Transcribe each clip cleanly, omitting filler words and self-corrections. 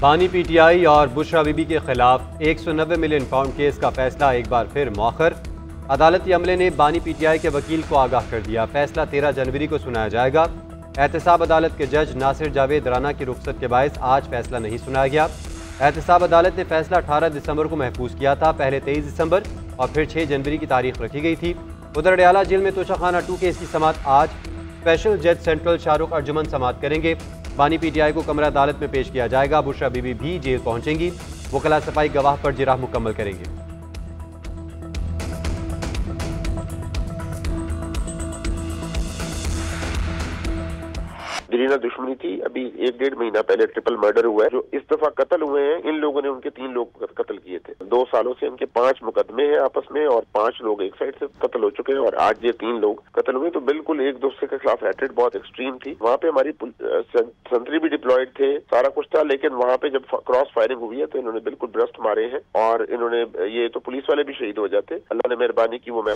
बानी पीटीआई और बुशरा बीबी के खिलाफ 190 मिलियन पाउंड केस का फैसला एक बार फिर मौखर। अदालती अमले ने बानी पीटीआई के वकील को आगाह कर दिया, फैसला 13 जनवरी को सुनाया जाएगा। एहतसाब अदालत के जज नासिर जावेद राना की रुख्सत के बायस आज फैसला नहीं सुनाया गया। एहतसाब अदालत ने फैसला 18 दिसंबर को महफूज किया था। पहले 23 दिसंबर और फिर 6 जनवरी की तारीख रखी गई थी। उधर अडयाला जेल में तोशाखाना 2 केस की समाअत आज स्पेशल जज सेंट्रल शाहरुख अर्जुमन समाअत करेंगे। बानी पीटीआई को कमरा अदालत में पेश किया जाएगा। बुशरा बीबी भी जेल पहुंचेंगी। वकला सफाई गवाह पर जिराह मुकम्मल करेंगे। दरीना दुश्मनी थी। अभी 1-1.5 महीना पहले ट्रिपल मर्डर हुआ है। जो इस दफा कत्ल हुए हैं, इन लोगों ने उनके 3 लोग कत्ल किए थे। 2 सालों से इनके 5 मुकदमे हैं आपस में और 5 लोग एक साइड से कत्ल हो चुके हैं और आज ये 3 लोग कत्ल हुए। तो बिल्कुल एक दूसरे के खिलाफ हेट्रेड बहुत एक्सट्रीम थी। वहाँ पे हमारी संतरी भी डिप्लॉयड थे, सारा कुछ था, लेकिन वहाँ पे जब क्रॉस फायरिंग हुई है तो इन्होंने बिल्कुल ब्रस्ट मारे हैं और इन्होंने ये तो पुलिस वाले भी शहीद हो जाते। अल्लाह ने मेहरबानी की। वो मैं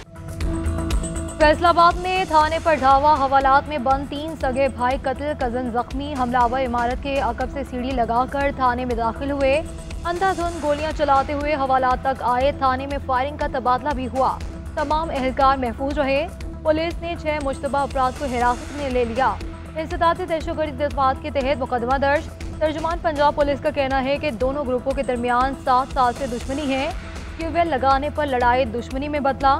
फैसलाबाद में थाने पर ढावा, हवालात में बंद 3 सगे भाई कत्ल, कजन जख्मी। हमलावर इमारत के अकब से सीढ़ी लगाकर थाने में दाखिल हुए। अंधाधुंध गोलियां चलाते हुए हवालात तक आए। थाने में फायरिंग का तबादला भी हुआ। तमाम एहलकार महफूज रहे। पुलिस ने 6 मुश्तबा अफराद को हिरासत में ले लिया। इंसदादी दहशतगर्दी जज्बात के तहत मुकदमा दर्ज। तर्जुमान पंजाब पुलिस का कहना है कि दोनों ग्रुपों के दरमियान 7 साल से दुश्मनी है। ट्यूबवेल लगाने पर लड़ाई दुश्मनी में बदला।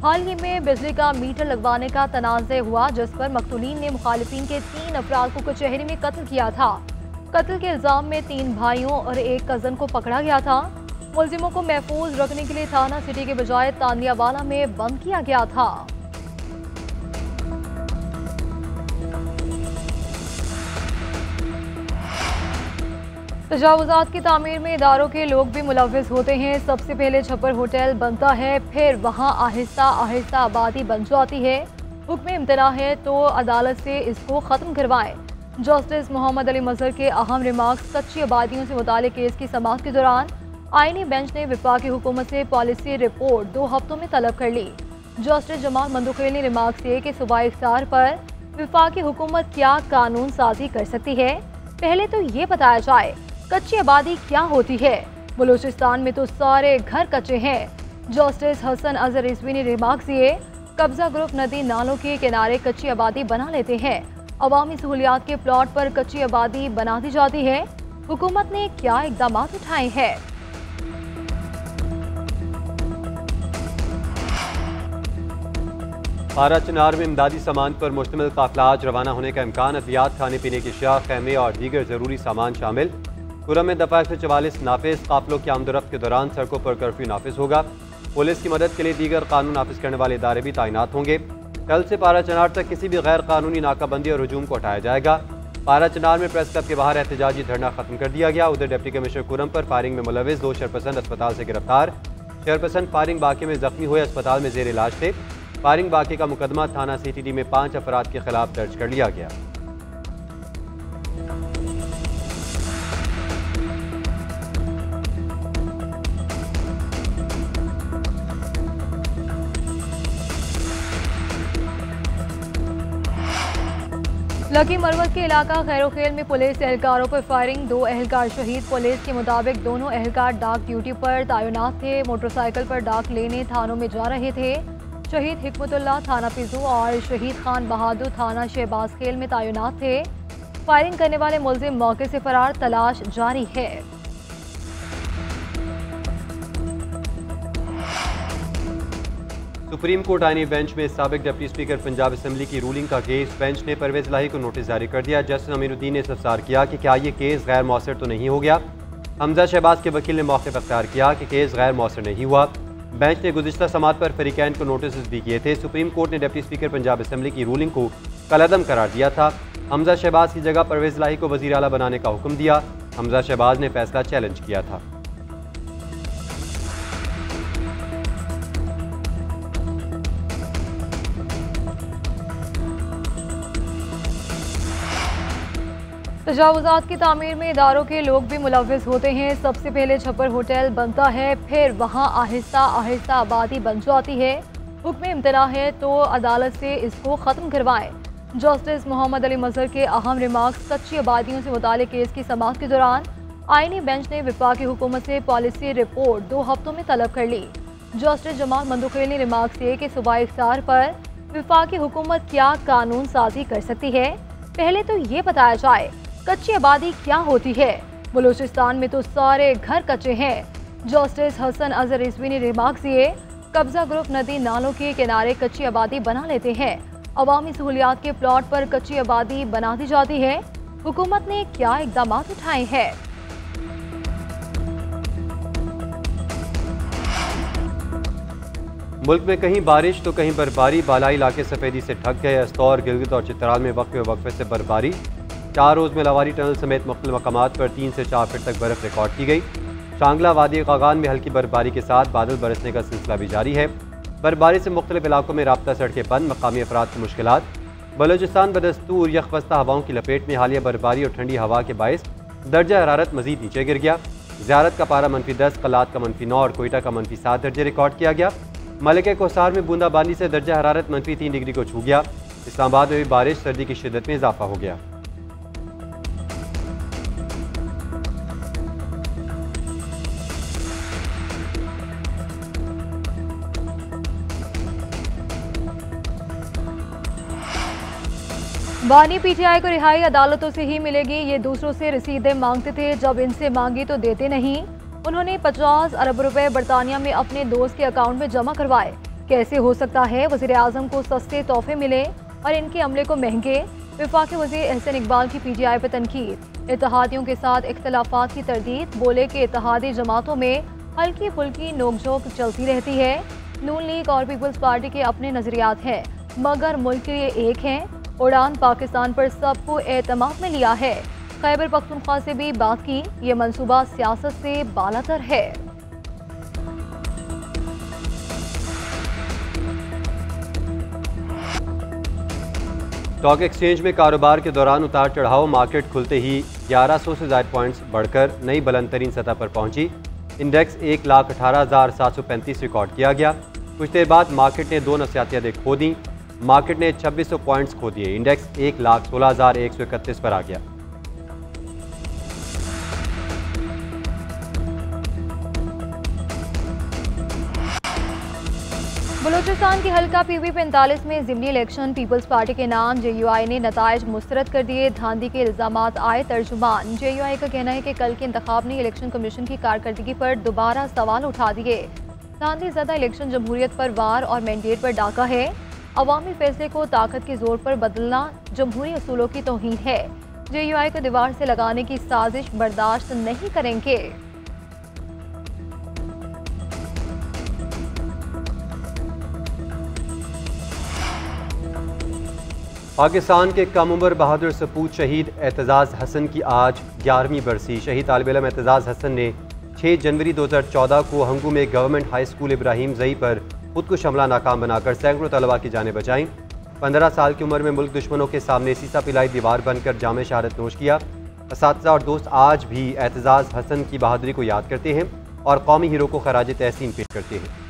हाल ही में बिजली का मीटर लगवाने का तनाज़े हुआ, जिस पर मकतूलीन ने मुखालिफिन के 3 अफराद को कचहरी में कत्ल किया था। कत्ल के इल्जाम में 3 भाइयों और 1 कजन को पकड़ा गया था। मुलजिमों को महफूज रखने के लिए थाना सिटी के बजाय तानियावाला में बंद किया गया था। तजावुज़ात की तामीर में इदारों के लोग भी मुलव्विस होते हैं। सबसे पहले छप्पर होटल बनता है, फिर वहाँ आहिस्ता आहिस्ता आबादी बन जाती है। हुक्म इम्तना है तो अदालत से इसको ख़त्म करवाएं। जस्टिस मोहम्मद अली मजहर के अहम रिमार्क्स कच्ची आबादियों से मुताल्लिक़ केस की समाअत के दौरान आईनी बेंच ने वफाकी हुकूमत से पॉलिसी रिपोर्ट 2 हफ्तों में तलब कर ली। जस्टिस जमाल मंदुखेल ने रिमार्क्स दिए कि सूबाई इख्तियार पर वफाकी हुकूमत क्या कानून साजी कर सकती है। पहले तो ये बताया जाए कच्ची आबादी क्या होती है। बलूचिस्तान में तो सारे घर कच्चे हैं। जस्टिस हसन अजहर रिजवी ने रिमार्क्स दिए, कब्जा ग्रुप नदी नालों के किनारे कच्ची आबादी बना लेते हैं। अवामी सहूलियात के प्लॉट पर कच्ची आबादी बना दी जाती है। हुकूमत ने क्या इकदाम उठाए हैं। पारा चनार में इमदादी सामान पर मुश्तमिल काफिला आज रवाना होने का इम्कान। अद्वियात, खाने पीने की अशिया, खैमे और दीगर ज़रूरी सामान शामिल। खुर्रम में दफ़ा 144 नाफिज। काफिलों की आमदोरफ्त के दौरान सड़कों पर कर्फ्यू नाफिज होगा। पुलिस की मदद के लिए दीगर कानून नाफिज करने वाले इदारे भी तैनात होंगे। कल से पारा चनार तक किसी भी गैर कानूनी नाकाबंदी और हजूम को हटाया जाएगा। पारा चनार में प्रेस क्लब के बाहर एहतजाजी धरना खत्म कर दिया गया। उधर डिप्टी कमिश्नर खुर्रम पर फायरिंग में मुलविस 2 चेयरपर्सन अस्पताल से गिरफ्तार। चेयरपर्सन फायरिंग वाक़े में जख्मी हुए अस्पताल में जेर इलाज थे। फायरिंग वाक़े का मुकदमा थाना सीटीडी में 5 अफराद के खिलाफ दर्ज कर लिया गया। लकी मरवत के इलाका खैरोखेल में पुलिस एहलकारों पर फायरिंग, 2 एहलकार शहीद। पुलिस के मुताबिक दोनों एहलकार डाक ड्यूटी पर तैनात थे। मोटरसाइकिल पर डाक लेने थानों में जा रहे थे। शहीद हिकमतुल्लाह थाना पिजू और शहीद खान बहादुर थाना शहबाज खेल में तैनात थे। फायरिंग करने वाले मुलजिम मौके से फरार, तलाश जारी है। सुप्रीम कोर्ट आईनी बेंच में साबिक डिप्टी स्पीकर पंजाब असम्बली की रूलिंग का केस। बेंच ने परवेज इलाही को नोटिस जारी कर दिया। जस्टिस अमीरुद्दीन ने इस्तफसार किया कि क्या ये केस गैर मौसर तो नहीं हो गया। हमजा शहबाज के वकील ने मौके पर अख्तियार किया कि केस गैर मौसर नहीं हुआ। बेंच ने गुज़िश्ता समाअत पर फरीकैन को नोटिस भी किए थे। सुप्रीम कोर्ट ने डिप्टी स्पीकर पंजाब असम्बली की रूलिंग को कलअदम करार दिया था। हमजा शहबाज की जगह परवेज इलाही को वज़ीर आला बनाने का हुक्म दिया। हमजा शहबाज ने फैसला चैलेंज किया था। तजावुज़ात की तामीर में इदारों के लोग भी मुलव्विस होते हैं। सबसे पहले छप्पर होटल बनता है, फिर वहाँ आहिस्ता आहिस्ता आबादी बन जाती है। हुक्म इम्तना है तो अदालत से इसको ख़त्म करवाएं। जस्टिस मोहम्मद अली मजहर के अहम रिमार्क्स कच्ची आबादियों से मुताल्लिक़ केस की समाअत के दौरान आईनी बेंच ने वफाकी हुकूमत से पॉलिसी रिपोर्ट 2 हफ्तों में तलब कर ली। जस्टिस जमाल मंदुखेल ने रिमार्क किए कि सूबाई इख्तियार पर वफाकी हुकूमत क्या कानून साजी कर सकती है। पहले तो ये बताया जाए कच्ची आबादी क्या होती है। बलूचिस्तान में तो सारे घर कच्चे हैं। जस्टिस हसन अजहर रिजवी ने रिमार्क दिए, कब्जा ग्रुप नदी नालों के किनारे कच्ची आबादी बना लेते हैं। अवामी सहूलियात के प्लॉट पर कच्ची आबादी बना दी जाती है। हुकूमत ने क्या इकदाम उठाए हैं? मुल्क में कहीं बारिश तो कहीं बर्फबारी। बालाई इलाके सफेदी से ढक गए। अस्तौर, गिलगित और चित्राल में वक्फे से बर्फबारी। 4 रोज़ में लवारी टनल समेत मुख्तलिफ मकामात पर 3 से 4 फीट तक बर्फ रिकॉर्ड की गई। शांगला वादी कागान में हल्की बर्फबारी के साथ बादल बरसने का सिलसिला भी जारी है। बर्फबारी से मुख्तलिफ इलाकों में राब्ता सड़कें बंद, मकामी अफराद की मुश्किलात। बलूचिस्तान बदस्तूर यखवस्ता हवाओं की लपेट में हालिया बर्फबारी और ठंडी हवा के बायस दर्जा हरारत मजीद नीचे गिर गया। ज़ियारत का पारा -10, कलात का -9 और कोयटा का -7 दर्जे रिकॉर्ड किया गया। मलिक कोसार में बूंदाबांदी से दर्जा हरारत -3 डिग्री को छू गया। इस्लामाबाद में भी बारिश सर्दी की शिद्दत में इजाफा हो गया। बानी पीटीआई को रिहाई अदालतों से ही मिलेगी। ये दूसरों से रसीदें मांगते थे, जब इनसे मांगी तो देते नहीं। उन्होंने 50 अरब रुपए बरतानिया में अपने दोस्त के अकाउंट में जमा करवाए। कैसे हो सकता है वज़ीर आज़म को सस्ते तोहफे मिले और इनके अमले को महंगे? वफाकी वज़ीर एहसन इकबाल की पीटीआई पर तनकीद। इत्तेहादियों के साथ इख्तलाफात की तरदीद। बोले कि इत्तेहादी जमातों में हल्की फुल्की नोकझोंक चलती रहती है। नून लीग और पीपल्स पार्टी के अपने नजरियात हैं, मगर मुल्क के लिए एक हैं। उड़ान पाकिस्तान पर सबको एतमाद में लिया है। खैबर पख्तूनख्वा से भी बात की। ये मंसूबा सियासत से बालातर है। स्टॉक एक्सचेंज में कारोबार के दौरान उतार चढ़ाव। मार्केट खुलते ही 1100 से ज़ायद पॉइंट्स बढ़कर नई बुलंद तरीन सतह पर पहुंची। इंडेक्स 1,18,735 रिकॉर्ड किया गया। कुछ देर बाद मार्केट ने 2 नफसियाती हदें खो दी। मार्केट ने 2600 पॉइंट्स खो दिए। इंडेक्स 1,16,131 पर आ गया। बलूचिस्तान की हल्का PV 45 में ज़िमनी इलेक्शन पीपल्स पार्टी के नाम JUI ने नताइज मुस्तरद कर दिए। धांधी के इल्ज़ामात आए तर्जुमान। JUI का कहना है कि कल के इंतखाब ने इलेक्शन कमीशन की कारकर्दगी पर दोबारा सवाल उठा दिए। धांधी ज़्यादा इलेक्शन जमहूरियत पर वार और मैंडेट पर डाका है। अवामी फैसले को ताकत के जोर पर बदलना जमहूरी असूलों की तौहीन है। JUI को दीवार से लगाने की साजिश बर्दाश्त नहीं करेंगे। पाकिस्तान के कम उम्र बहादुर सपूत शहीद एतजाज़ हसन की आज 11वीं बरसी। शहीद तालिब इल्म एतजाज़ हसन ने 6 जनवरी 2014 को हंगू में गवर्नमेंट हाई स्कूल इब्राहिम ज़ई पर खुदकुश हमला नाकाम बनाकर सैकड़ों तलबा की जानें बचाईं। 15 साल की उम्र में मुल्क दुश्मनों के सामने सीसा पिलाई दीवार बनकर जामे शहादत नोश किया। असातिज़ा और दोस्त आज भी एतजाज़ हसन की बहादुरी को याद करते हैं और कौमी हीरो को खराज तहसीन पेश करते हैं।